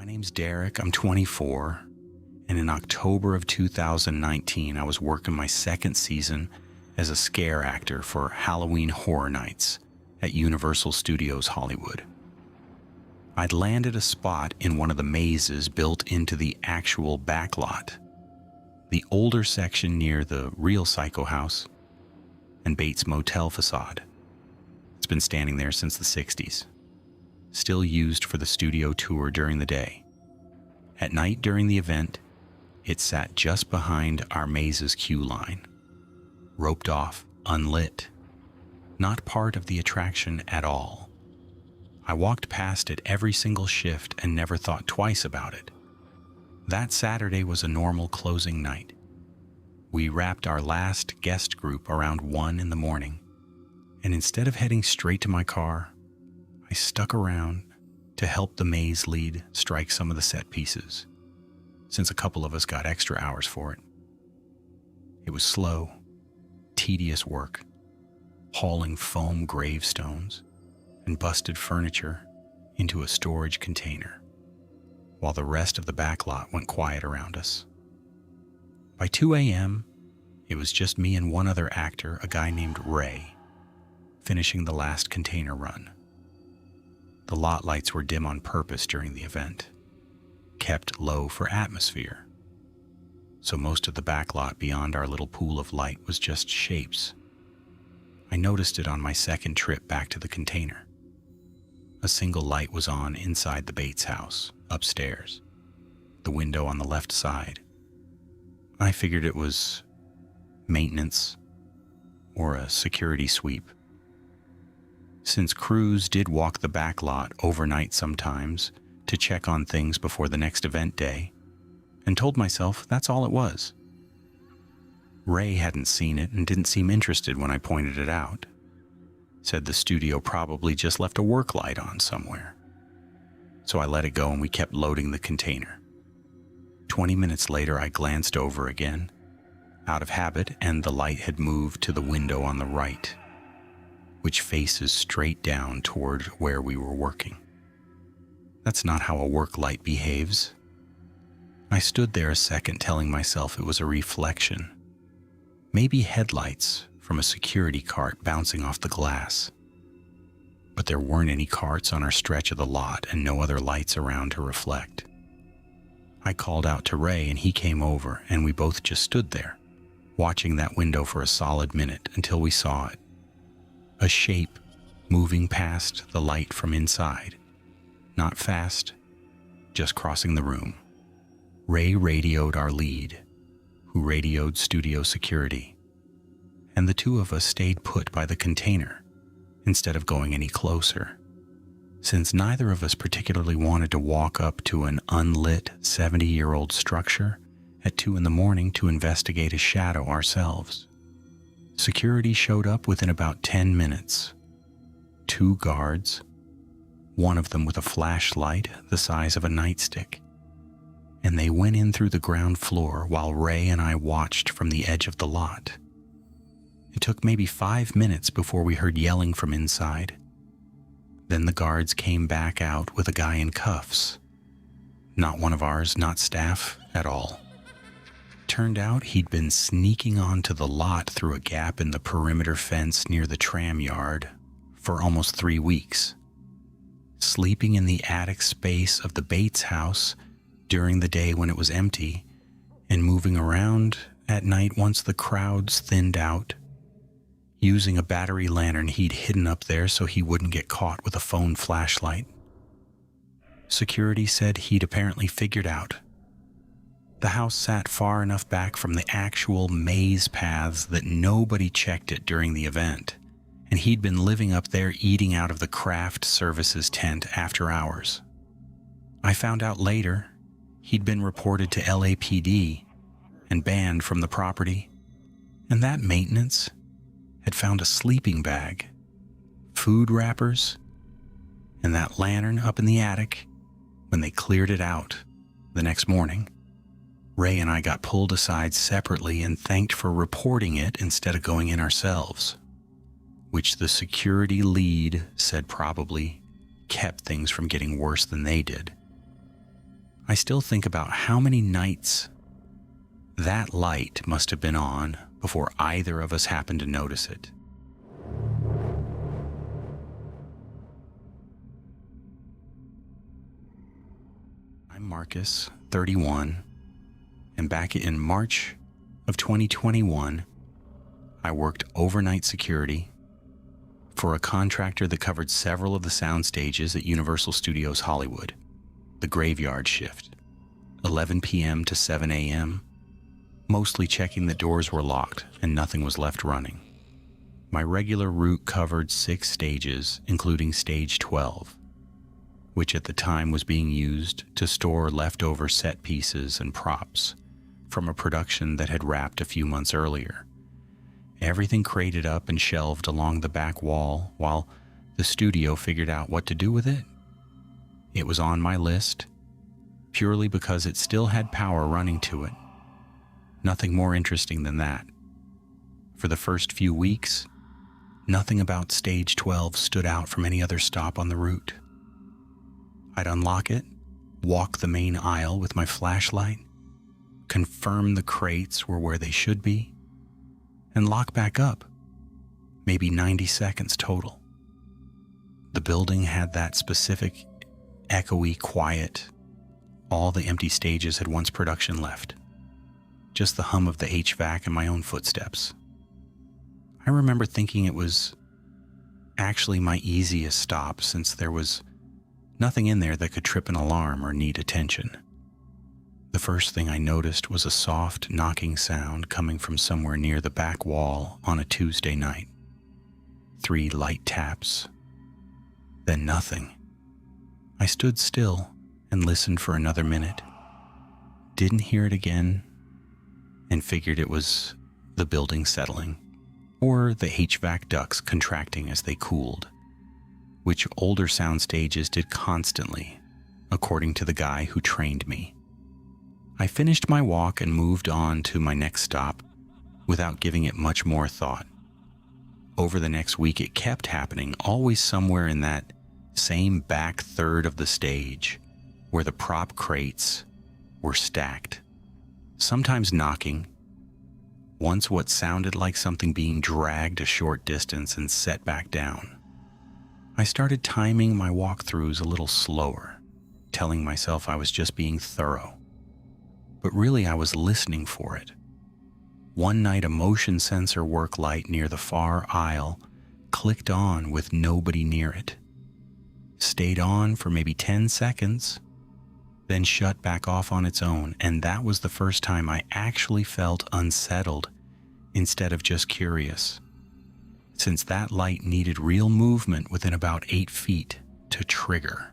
name's Derek, I'm 24, and in October of 2019, I was working my second season as a scare actor for Halloween Horror Nights at Universal Studios Hollywood. I'd landed a spot in one of the mazes built into the actual backlot, the older section near the real Psycho House and Bates Motel facade. It's been standing there since the 60s, still used for the studio tour during the day. At night during the event, it sat just behind our maze's queue line, roped off, unlit, not part of the attraction at all. I walked past it every single shift and never thought twice about it. That Saturday was a normal closing night. We wrapped our last guest group around 1 in the morning, and instead of heading straight to my car, I stuck around to help the maze lead strike some of the set pieces, since a couple of us got extra hours for it. It was slow, tedious work, hauling foam gravestones and busted furniture into a storage container, while the rest of the backlot went quiet around us. By 2 a.m., it was just me and one other actor, a guy named Ray, finishing the last container run. The lot lights were dim on purpose during the event, kept low for atmosphere, so most of the backlot beyond our little pool of light was just shapes. I noticed it on my second trip back to the container. A single light was on inside the Bates house, upstairs, the window on the left side. I figured it was maintenance or a security sweep. Since crews did walk the back lot overnight sometimes to check on things before the next event day, and told myself that's all it was. Ray hadn't seen it and didn't seem interested when I pointed it out. Said the studio probably just left a work light on somewhere. So I let it go and we kept loading the container. 20 minutes later, I glanced over again, out of habit, and the light had moved to the window on the right, which faces straight down toward where we were working. That's not how a work light behaves. I stood there a second telling myself it was a reflection. Maybe headlights from a security cart bouncing off the glass. But there weren't any carts on our stretch of the lot and no other lights around to reflect. I called out to Ray and he came over and we both just stood there, watching that window for a solid minute until we saw it. A shape moving past the light from inside. Not fast, just crossing the room. Ray radioed our lead, who radioed studio security, and the two of us stayed put by the container instead of going any closer, since neither of us particularly wanted to walk up to an unlit 70-year-old structure at 2 in the morning to investigate a shadow ourselves. Security showed up within about 10 minutes. 2 guards, one of them with a flashlight the size of a nightstick, and they went in through the ground floor while Ray and I watched from the edge of the lot. It took maybe 5 minutes before we heard yelling from inside. Then the guards came back out with a guy in cuffs. Not one of ours, not staff at all. Turned out he'd been sneaking onto the lot through a gap in the perimeter fence near the tram yard for almost 3 weeks, sleeping in the attic space of the Bates house during the day when it was empty, and moving around at night once the crowds thinned out, using a battery lantern he'd hidden up there so he wouldn't get caught with a phone flashlight. Security said he'd apparently figured out. The house sat far enough back from the actual maze paths that nobody checked it during the event, and he'd been living up there eating out of the craft services tent after hours. I found out later he'd been reported to LAPD and banned from the property, and that maintenance had found a sleeping bag, food wrappers, and that lantern up in the attic when they cleared it out the next morning. Ray and I got pulled aside separately and thanked for reporting it instead of going in ourselves, which the security lead said probably kept things from getting worse than they did. I still think about how many nights that light must have been on before either of us happened to notice it. I'm Marcus, 31, and back in March of 2021, I worked overnight security for a contractor that covered several of the sound stages at Universal Studios Hollywood, the graveyard shift, 11 p.m. to 7 a.m., mostly checking that doors were locked and nothing was left running. My regular route covered 6 stages, including stage 12, which at the time was being used to store leftover set pieces and props from a production that had wrapped a few months earlier. Everything crated up and shelved along the back wall while the studio figured out what to do with it. It was on my list, purely because it still had power running to it. Nothing more interesting than that. For the first few weeks, nothing about stage 12 stood out from any other stop on the route. I'd unlock it, walk the main aisle with my flashlight, confirm the crates were where they should be, and lock back up, maybe 90 seconds total. The building had that specific, echoey quiet. All the empty stages had once production left. Just the hum of the HVAC and my own footsteps. I remember thinking it was actually my easiest stop since there was nothing in there that could trip an alarm or need attention. The first thing I noticed was a soft knocking sound coming from somewhere near the back wall on a Tuesday night. 3 light taps, then nothing. I stood still and listened for another minute. Didn't hear it again and figured it was the building settling or the HVAC ducts contracting as they cooled, which older sound stages did constantly, according to the guy who trained me. I finished my walk and moved on to my next stop without giving it much more thought. Over the next week, it kept happening, always somewhere in that same back third of the stage where the prop crates were stacked, sometimes knocking, once what sounded like something being dragged a short distance and set back down. I started timing my walkthroughs a little slower, telling myself I was just being thorough. But really I was listening for it. One night a motion sensor work light near the far aisle clicked on with nobody near it. Stayed on for maybe 10 seconds, then shut back off on its own, and that was the first time I actually felt unsettled instead of just curious, since that light needed real movement within about 8 feet to trigger.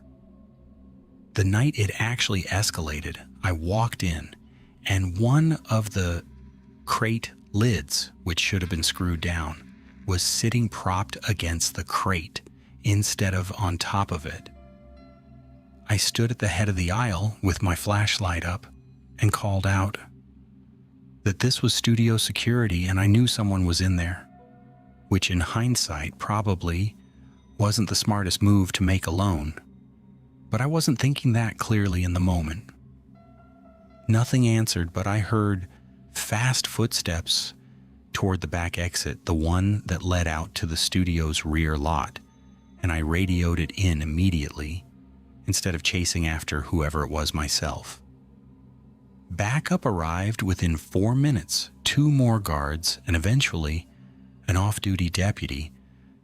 The night it actually escalated, I walked in, and one of the crate lids, which should have been screwed down, was sitting propped against the crate instead of on top of it. I stood at the head of the aisle with my flashlight up and called out that this was studio security and I knew someone was in there, which in hindsight probably wasn't the smartest move to make alone. But I wasn't thinking that clearly in the moment. Nothing answered, but I heard fast footsteps toward the back exit, the one that led out to the studio's rear lot, and I radioed it in immediately instead of chasing after whoever it was myself. Backup arrived within 4 minutes, 2 more guards, and eventually an off-duty deputy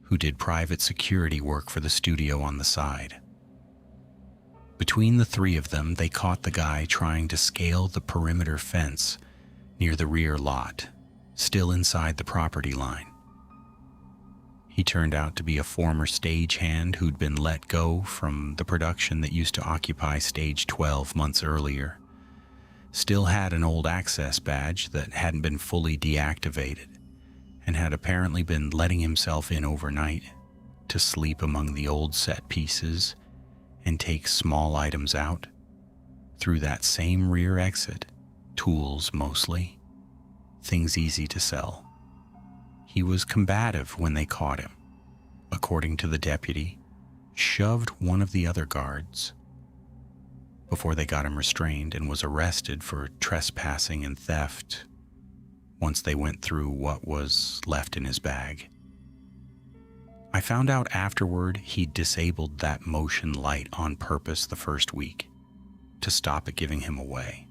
who did private security work for the studio on the side. Between the 3 of them, they caught the guy trying to scale the perimeter fence near the rear lot, still inside the property line. He turned out to be a former stagehand who'd been let go from the production that used to occupy stage 12 months earlier. Still had an old access badge that hadn't been fully deactivated and had apparently been letting himself in overnight to sleep among the old set pieces and take small items out through that same rear exit, tools mostly, things easy to sell. He was combative when they caught him, according to the deputy, shoved one of the other guards, before they got him restrained and was arrested for trespassing and theft once they went through what was left in his bag. I found out afterward he'd disabled that motion light on purpose the first week to stop it giving him away,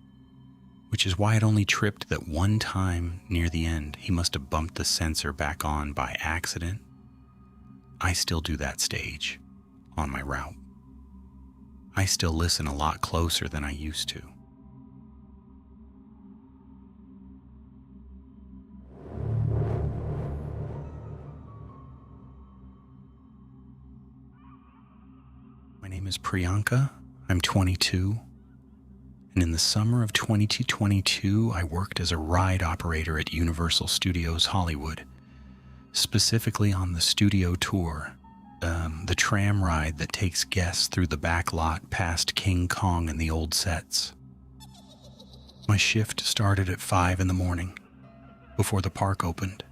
which is why it only tripped that one time near the end. He must have bumped the sensor back on by accident. I still do that stage on my route. I still listen a lot closer than I used to. My name is Priyanka. I'm 22. And in the summer of 2022, I worked as a ride operator at Universal Studios Hollywood, specifically on the studio tour, the tram ride that takes guests through the back lot past King Kong and the old sets. My shift started at 5 in the morning, before the park opened,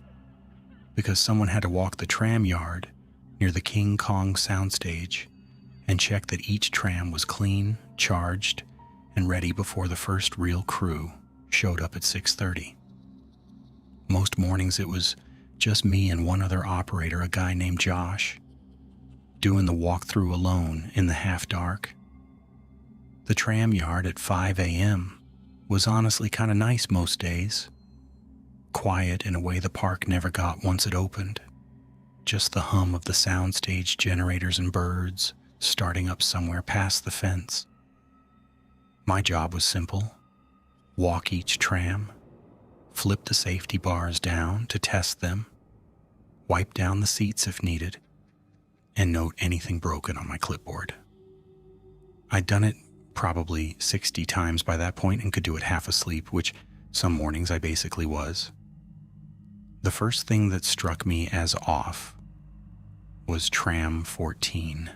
because someone had to walk the tram yard near the King Kong soundstage and check that each tram was clean, charged, and ready before the first real crew showed up at 6:30. Most mornings it was just me and one other operator, a guy named Josh, doing the walkthrough alone in the half-dark. The tram yard at 5 a.m. was honestly kind of nice most days. Quiet in a way the park never got once it opened. Just the hum of the soundstage generators and birds starting up somewhere past the fence. My job was simple. Walk each tram, flip the safety bars down to test them, wipe down the seats if needed, and note anything broken on my clipboard. I'd done it probably 60 times by that point and could do it half asleep, which some mornings I basically was. The first thing that struck me as off was Tram 14,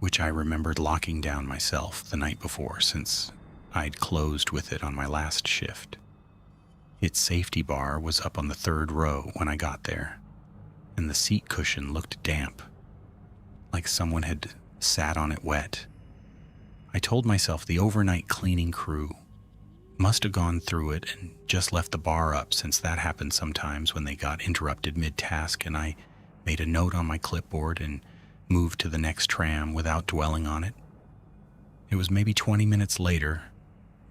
which I remembered locking down myself the night before since I'd closed with it on my last shift. Its safety bar was up on the 3rd row when I got there, and the seat cushion looked damp, like someone had sat on it wet. I told myself the overnight cleaning crew must have gone through it and just left the bar up, since that happened sometimes when they got interrupted mid-task, and I made a note on my clipboard and moved to the next tram without dwelling on it. It was maybe 20 minutes later,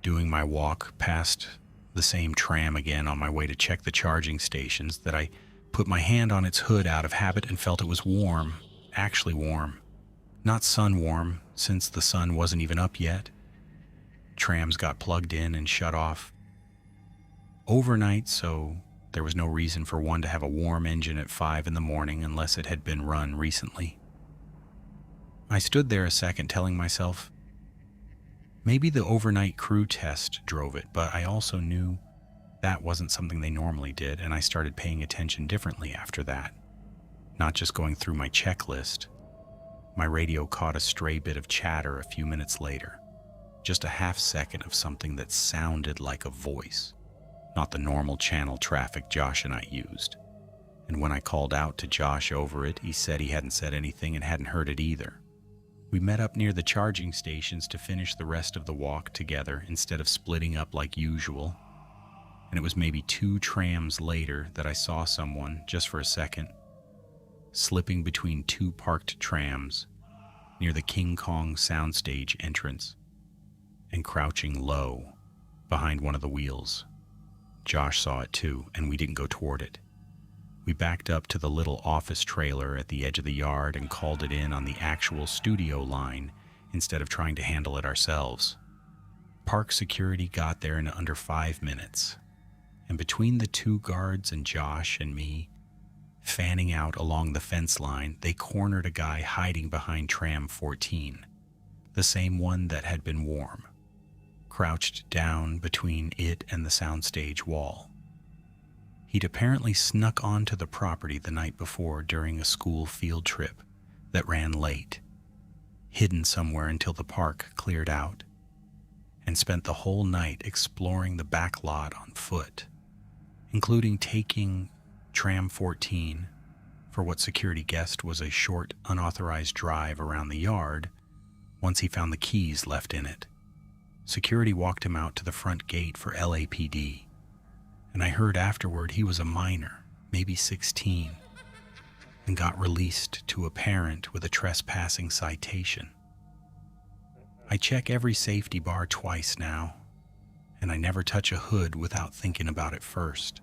doing my walk past the same tram again on my way to check the charging stations, that I put my hand on its hood out of habit and felt it was warm, actually warm. Not sun warm, since the sun wasn't even up yet. Trams got plugged in and shut off overnight, so there was no reason for one to have a warm engine at 5 in the morning unless it had been run recently. I stood there a second telling myself, maybe the overnight crew test drove it, but I also knew that wasn't something they normally did, and I started paying attention differently after that, not just going through my checklist. My radio caught a stray bit of chatter a few minutes later, just a half second of something that sounded like a voice, not the normal channel traffic Josh and I used. And when I called out to Josh over it, he said he hadn't said anything and hadn't heard it either. We met up near the charging stations to finish the rest of the walk together instead of splitting up like usual. And it was maybe 2 trams later that I saw someone, just for a second, slipping between 2 parked trams near the King Kong soundstage entrance and crouching low behind one of the wheels. Josh saw it too, and we didn't go toward it. We backed up to the little office trailer at the edge of the yard and called it in on the actual studio line instead of trying to handle it ourselves. Park security got there in under 5 minutes, and between the 2 guards and Josh and me, fanning out along the fence line, they cornered a guy hiding behind Tram 14, the same one that had been warm, crouched down between it and the soundstage wall. He'd apparently snuck onto the property the night before during a school field trip that ran late, hidden somewhere until the park cleared out, and spent the whole night exploring the back lot on foot, including taking Tram 14 for what security guessed was a short, unauthorized drive around the yard once he found the keys left in it. Security walked him out to the front gate for LAPD, and I heard afterward he was a minor, maybe 16, and got released to a parent with a trespassing citation. I check every safety bar twice now, and I never touch a hood without thinking about it first.